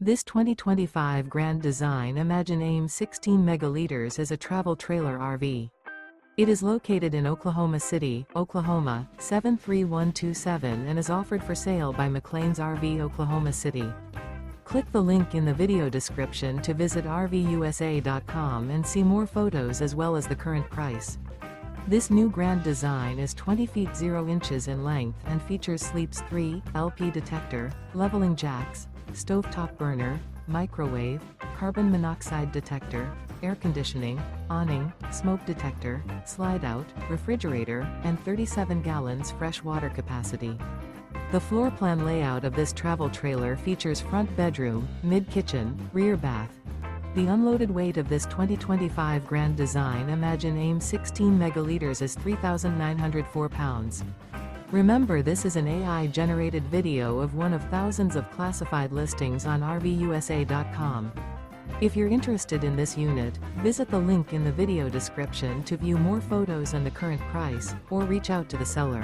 This 2025 Grand Design Imagine AIM 16 megaliters is a travel trailer RV. It is located in Oklahoma City, Oklahoma, 73127 and is offered for sale by McClain's RV Oklahoma City. Click the link in the video description to visit RVUSA.com and see more photos as well as the current price. This new Grand Design is 20 feet 0 inches in length and features Sleeps 3, LP detector, leveling jacks, stovetop burner, microwave, carbon monoxide detector, air conditioning, awning, smoke detector, slide-out, refrigerator, and 37 gallons fresh water capacity. The floor plan layout of this travel trailer features front bedroom, mid-kitchen, rear bath. The unloaded weight of this 2025 Grand Design Imagine AIM 16 megaliters is 3,904 pounds. Remember, this is an AI-generated video of one of thousands of classified listings on RVUSA.com. If you're interested in this unit, visit the link in the video description to view more photos and the current price, or reach out to the seller.